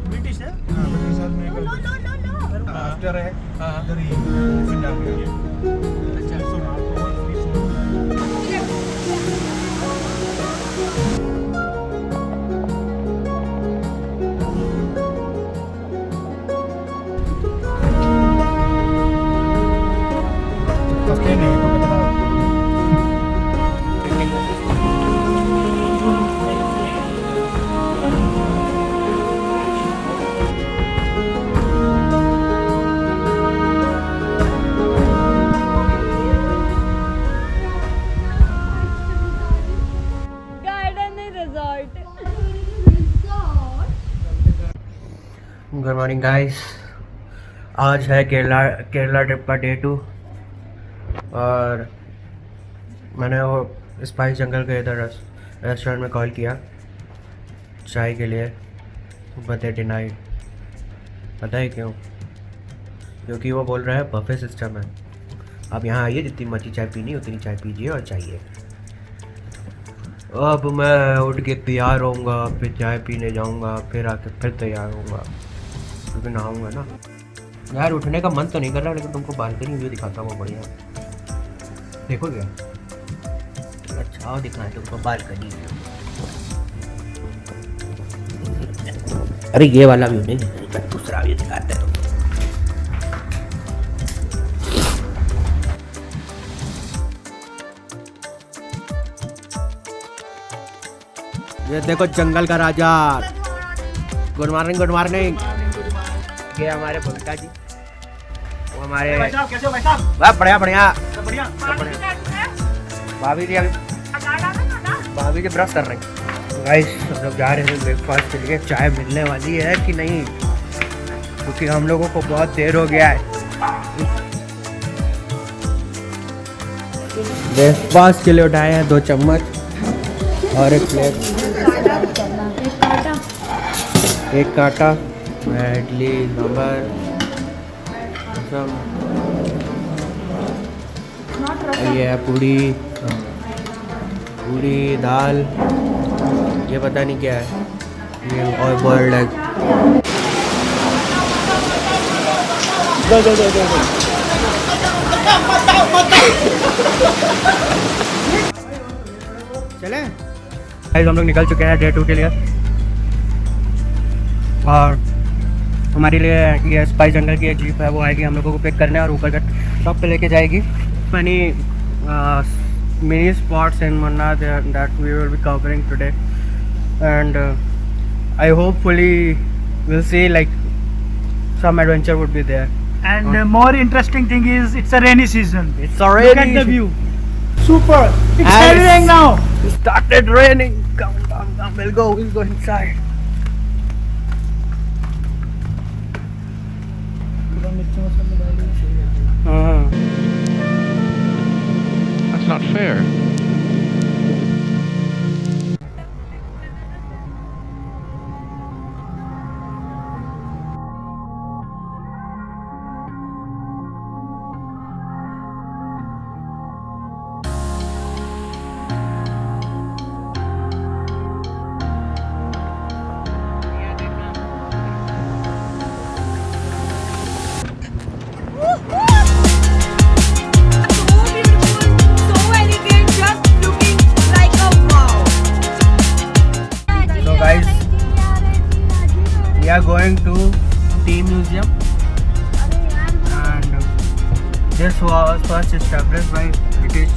British है। हाँ, British आदमी का आफ्टर है। इधर ही सिंडा में है। अच्छा सुना तो फ्री सुना। फर्स्ट नहीं है तो पता गुड मॉर्निंग गाइस। आज है केरला ट्रिप का डे 2 और मैंने वो स्पाइस जंगल के इधर रेस्टोरेंट में कॉल किया चाय के लिए, बट दे डिनाइड। पता है क्यों? क्योंकि वो बोल रहा है बफे सिस्टम है, आप यहाँ आइए, जितनी मर्जी चाय पीनी उतनी चाय पीजिए और चाहिए। अब मैं उठ के तैयार होऊंगा, फिर चाय पीने जाऊंगा, फिर आके फिर तैयार होऊंगा, क्योंकि नहाऊंगा ना। यार उठने का मन तो नहीं कर रहा, लेकिन तुमको बालकनी व्यू दिखाता हूँ बढ़िया। देखो क्या अच्छा दिखना है तुमको बालकनी। अरे ये वाला व्यू नहीं, दूसरा व्यू दिखाते हैं तुमको। ये देखो जंगल का राजा। Good morning good morning. ये हमारे भविता जी, वो हमारे कैसे हो भाई साहब? वाह बढ़िया बढ़िया। बढ़िया। भाभी जी ब्रश कर रहे हैं। गाइस हम लोग जा रहे हैं ब्रेकफास्ट के लिए। चाय मिलने वाली है कि नहीं, क्योंकि हम लोगों को बहुत देर हो गया है। ब्रेकफास्ट के लिए उठाए हैं 2 चम्मच और 1 प्लेट, 1 कांटा, इडली सांभर, ये है पूड़ी दाल, ये पता नहीं क्या है, ये और बॉइल्ड एग। चले हम लोग निकल चुके हैं डे 2 के लिए, और हमारे लिए ये स्पाइस जंगल की जीप है, वो आएगी हम लोगों को पिक करने और ऊपर का टॉप पे लेके जाएगी। Many many spots in Munnar that we will be covering today, and I hopefully will see like some adventure would be there. And more interesting thing is it's a rainy season. It's already Look at the view. Super. It's raining now. It started raining. Come. We'll go inside. That's not fair. We are going to Tea Museum, and this was first established by British.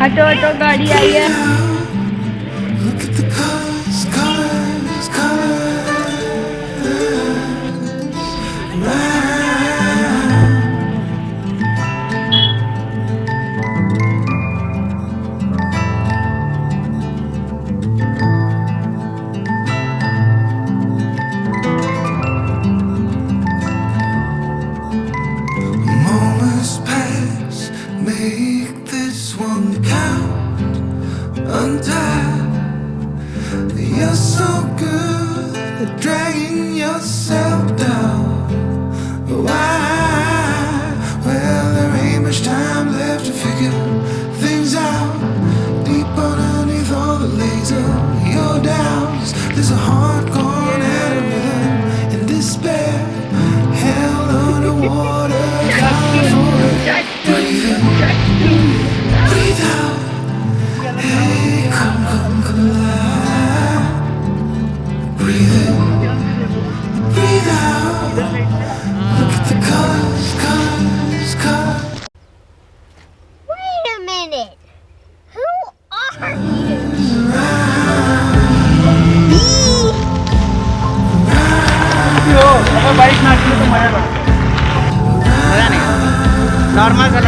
हटो हटो गाड़ी आई है। Look at the colors, colors, colors. Moments pass, make this one count. Untie. You're so good at dragging yourself down. Why? Well, there ain't much time left to figure things out. Deep underneath all the laser, your doubts. There's a heart gone out of rhythm and despair. Hell underwater, clouds for it. Breathe in, breathe out. Hey, come alive. Breathe in, breathe out. Look at the colors, colors, colors. Wait a minute. Who are you? Bike ना चले तो मजा मजा नहीं normal सा